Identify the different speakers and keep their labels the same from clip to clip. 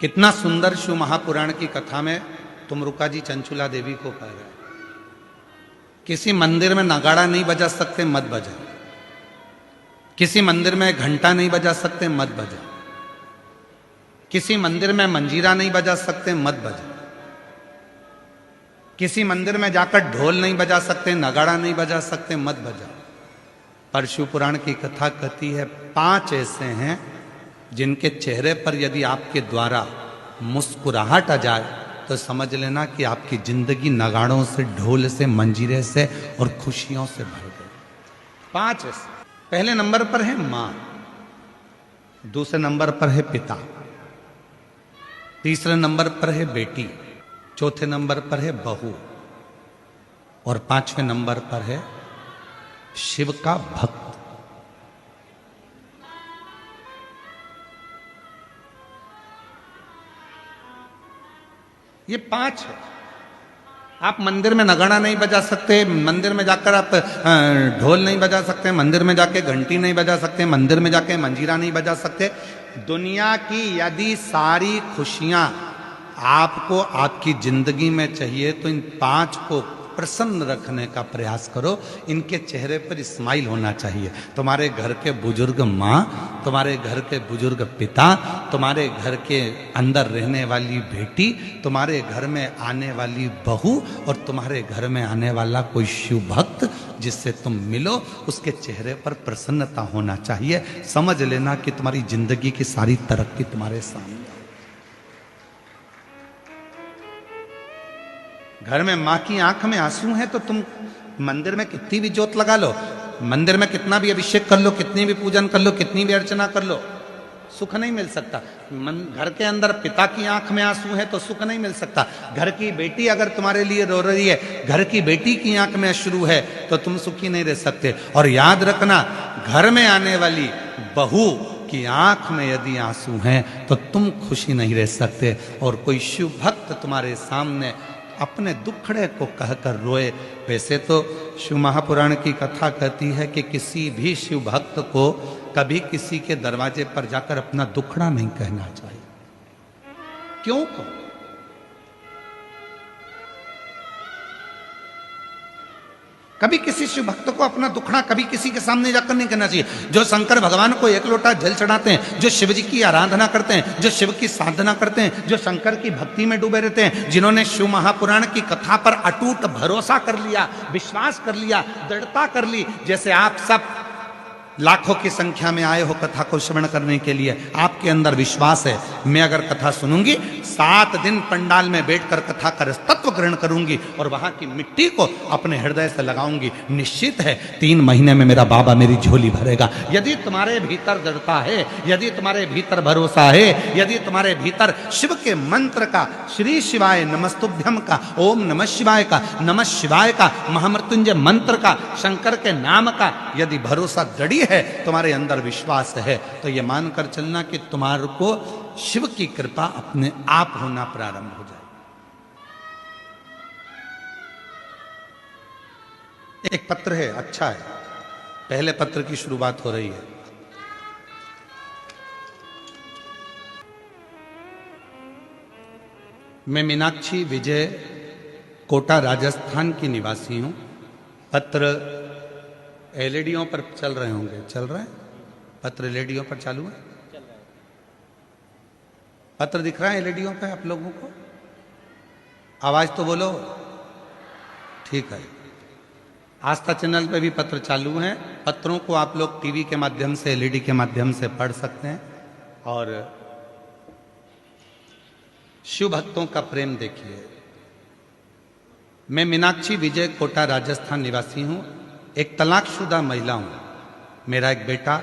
Speaker 1: कितना सुंदर शिव महापुराण की कथा में तुमरुका जी चंचुला देवी को कह रहे हैं, किसी मंदिर में नगाड़ा नहीं बजा सकते, मत बजा। किसी मंदिर में घंटा नहीं बजा सकते, मत बजा। किसी मंदिर में मंजीरा नहीं बजा सकते, मत बजा। किसी मंदिर में जाकर ढोल नहीं बजा सकते, नगाड़ा नहीं बजा सकते, मत बजा। पर शिव पुराण की कथा कहती है 5 ऐसे हैं जिनके चेहरे पर यदि आपके द्वारा मुस्कुराहट आ जाए तो समझ लेना कि आपकी जिंदगी नगाड़ों से, ढोल से, मंजीरे से और खुशियों से भर गई। 5 ऐसे। पहले नंबर पर है मां, दूसरे नंबर पर है पिता, तीसरे नंबर पर है बेटी, चौथे नंबर पर है बहू और 5वें नंबर पर है शिव का भक्त। ये 5 है। आप मंदिर में नगाड़ा नहीं बजा सकते, मंदिर में जाकर आप ढोल नहीं बजा सकते, मंदिर में जाके घंटी नहीं बजा सकते, मंदिर में जाके मंजीरा नहीं बजा सकते। दुनिया की यदि सारी खुशियां आपको आपकी जिंदगी में चाहिए तो इन 5 को प्रसन्न रखने का प्रयास करो। इनके चेहरे पर स्माइल होना चाहिए। तुम्हारे घर के बुजुर्ग माँ, तुम्हारे घर के बुजुर्ग पिता, तुम्हारे घर के अंदर रहने वाली बेटी, तुम्हारे घर में आने वाली बहू और तुम्हारे घर में आने वाला कोई शिव भक्त जिससे तुम मिलो, उसके चेहरे पर प्रसन्नता होना चाहिए। समझ लेना कि तुम्हारी जिंदगी की सारी तरक्की तुम्हारे सामने। घर में मां की आंख में आंसू है तो तुम मंदिर में कितनी भी जोत लगा लो, मंदिर में कितना भी अभिषेक कर लो, कितनी भी पूजन कर लो, कितनी भी अर्चना कर लो, सुख नहीं मिल सकता। घर के अंदर पिता की आंख में आंसू है तो सुख नहीं मिल सकता। घर की बेटी अगर तुम्हारे लिए रो रही है, घर की बेटी की आंख में अश्रु है तो तुम सुखी नहीं रह सकते। और याद रखना, घर में आने वाली बहू की आंख में यदि आंसू हैं तो तुम खुशी नहीं रह सकते। और कोई शिव भक्त तुम्हारे सामने अपने दुखड़े को कहकर रोए। वैसे तो शिव महापुराण की कथा कहती है कि किसी भी शिव भक्त को कभी किसी के दरवाजे पर जाकर अपना दुखड़ा नहीं कहना चाहिए। क्यों को? कभी किसी शिव भक्त को अपना दुखड़ा कभी किसी के सामने जाकर नहीं कहना चाहिए। जो शंकर भगवान को 1 लोटा जल चढ़ाते हैं, जो शिव जी की आराधना करते हैं, जो शिव की साधना करते हैं, जो शंकर की भक्ति में डूबे रहते हैं, जिन्होंने शिव महापुराण की कथा पर अटूट भरोसा कर लिया, विश्वास कर लिया, दृढ़ता कर ली, जैसे आप सब लाखों की संख्या में आए हो कथा को श्रवण करने के लिए, आपके अंदर विश्वास है मैं अगर कथा सुनूंगी 7 दिन पंडाल में बैठकर कथा का तत्व ग्रहण करूंगी और वहां की मिट्टी को अपने हृदय से लगाऊंगी, निश्चित है 3 महीने में मेरा बाबा मेरी झोली भरेगा। यदि तुम्हारे भीतर दृढ़ता है, यदि तुम्हारे भीतर भरोसा है, यदि तुम्हारे भीतर शिव के मंत्र का, श्री शिवाय नमस्तुभ्यम का, ओम नमः शिवाय का, नमः शिवाय का, महामृत्युंजय मंत्र का, शंकर के नाम का यदि भरोसा दृढ़ है, तुम्हारे अंदर विश्वास है, तो यह मानकर चलना कि तुम्हारे को शिव की कृपा अपने आप होना प्रारंभ हो जाए। एक पत्र है, अच्छा है, पहले पत्र की शुरुआत हो रही है। मैं मीनाक्षी विजय, कोटा राजस्थान की निवासी हूं। पत्र एलईडीओं पर चल रहे होंगे, चल रहे हैं पत्र, एलईडीओं पर चालू है, पत्र दिख रहा है एलईडीओं पे आप लोगों को? आवाज तो बोलो, ठीक है। आस्था चैनल पे भी पत्र चालू हैं। पत्रों को आप लोग टीवी के माध्यम से, एलईडी के माध्यम से पढ़ सकते हैं और शिव भक्तों का प्रेम देखिए। मैं मीनाक्षी विजय, कोटा राजस्थान निवासी हूं, एक तलाकशुदा महिला हूं। मेरा एक बेटा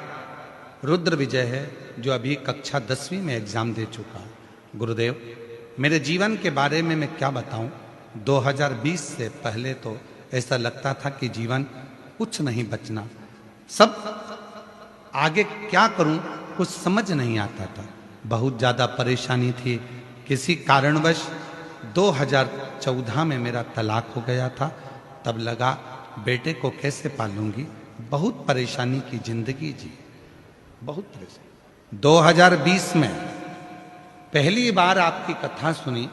Speaker 1: रुद्र विजय है जो अभी कक्षा 10वीं में एग्जाम दे चुका है। गुरुदेव, मेरे जीवन के बारे में मैं क्या बताऊं? 2020 से पहले तो ऐसा लगता था कि जीवन कुछ नहीं बचना, सब आगे क्या करूं कुछ समझ नहीं आता था। बहुत ज़्यादा परेशानी थी। किसी कारणवश 2014 में मेरा तलाक हो गया था। तब लगा बेटे को कैसे पालूंगी, बहुत परेशानी की जिंदगी जी, बहुत परेशानी। 2020 में पहली बार आपकी कथा सुनी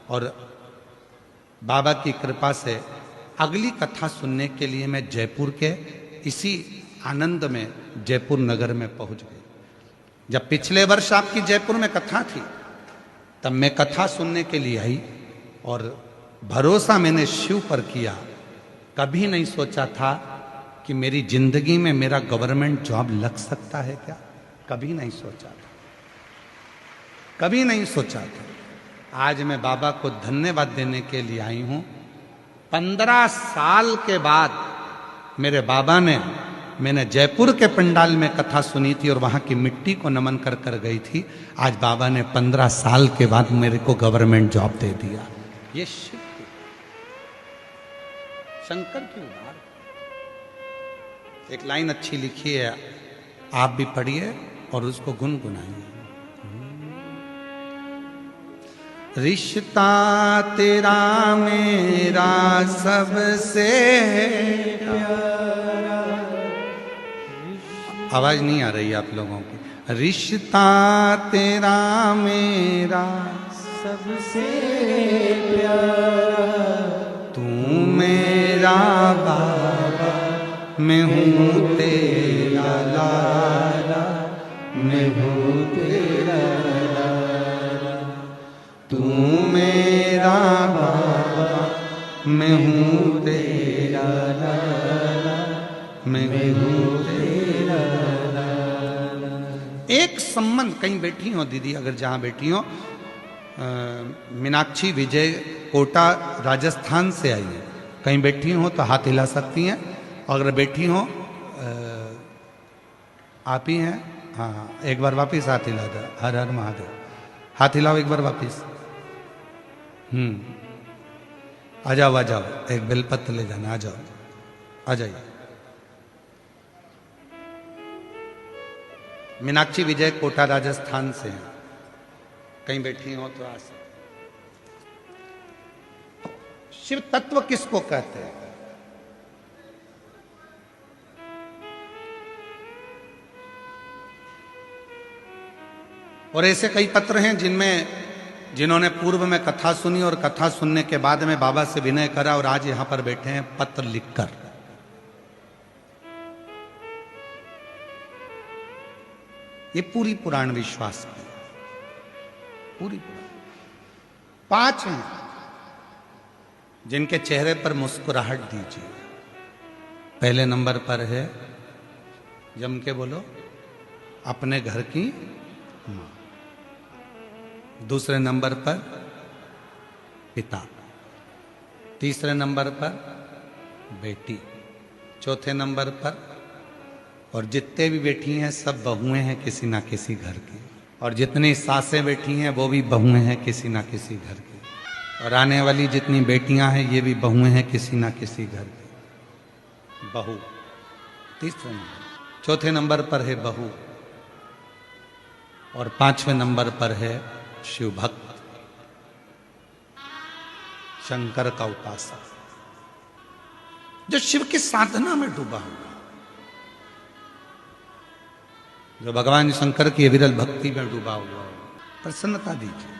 Speaker 1: और बाबा की कृपा से अगली कथा सुनने के लिए मैं जयपुर के इसी आनंद में जयपुर नगर में पहुंच गई। जब पिछले वर्ष आपकी जयपुर में कथा थी तब मैं कथा सुनने के लिए आई और भरोसा मैंने शिव पर किया। कभी नहीं सोचा था कि मेरी जिंदगी में मेरा गवर्नमेंट जॉब लग सकता है क्या, कभी नहीं सोचा था, कभी नहीं सोचा था। आज मैं बाबा को धन्यवाद देने के लिए आई हूं। 15 साल के बाद मेरे बाबा ने, मैंने जयपुर के पंडाल में कथा सुनी थी और वहां की मिट्टी को नमन कर कर गई थी। आज बाबा ने 15 साल के बाद मेरे को गवर्नमेंट जॉब दे दिया। ये शिव की, शंकर की उदार। एक लाइन अच्छी लिखी है, आप भी पढ़िए और उसको गुनगुनाइए। रिश्ता तेरा मेरा सबसे प्यारा। आवाज नहीं आ रही आप लोगों की। रिश्ता तेरा मेरा सबसे प्यारा, तू मेरा बाबा मैं हूँ तेरा लाला, मैं हूँ तेरा लाला। तू मेरा बाबा मैं हूँ तेरा लाला, मैं हूँ तेरा लाला। एक संबंध, कहीं बैठी हो दीदी, अगर जहाँ बैठी हो, मीनाक्षी विजय कोटा राजस्थान से आई है, कहीं बैठी हो तो हाथ हिला सकती हैं। अगर बैठी हो आप ही हैं, हाँ एक बार वापिस हाथ हिला दो। हर हर महादेव, हाथ हिलाओ एक बार वापिस। आ जाओ आ जाओ, एक बेलपत्र ले जाना, आ जाओ आ जाइए। मीनाक्षी विजय कोटा राजस्थान से हैं, कहीं बैठी हो तो आ सकते। शिव तत्व किसको कहते हैं? और ऐसे कई पत्र हैं जिन्होंने पूर्व में कथा सुनी और कथा सुनने के बाद में बाबा से विनय करा और आज यहां पर बैठे हैं पत्र लिखकर। ये पूरी पुराण विश्वास की, पूरी पुराण। 5 हैं जिनके चेहरे पर मुस्कुराहट दीजिए। पहले नंबर पर है, जम के बोलो, अपने घर की मां। दूसरे नंबर पर पिता, तीसरे नंबर पर बेटी, चौथे नंबर पर, और जितने भी बैठी हैं सब बहुएं हैं किसी ना किसी घर की, और जितनी सासें बैठी हैं वो भी बहुएं हैं किसी ना किसी घर की, और आने वाली जितनी बेटियां हैं ये भी बहुएं हैं किसी ना किसी घर की। बहू तीसरे नंबर, चौथे नंबर पर है बहू, और 5वें नंबर पर है शिव भक्त, शंकर का उपासक, जो शिव की साधना में डूबा हुआ, जो भगवान शंकर की विरल भक्ति में डूबा हुआ। प्रसन्नता दीजिए।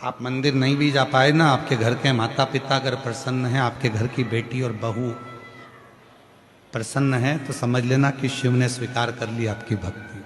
Speaker 1: आप मंदिर नहीं भी जा पाए ना, आपके घर के माता पिता अगर प्रसन्न हैं, आपके घर की बेटी और बहू प्रसन्न है, तो समझ लेना कि शिव ने स्वीकार कर ली आपकी भक्ति।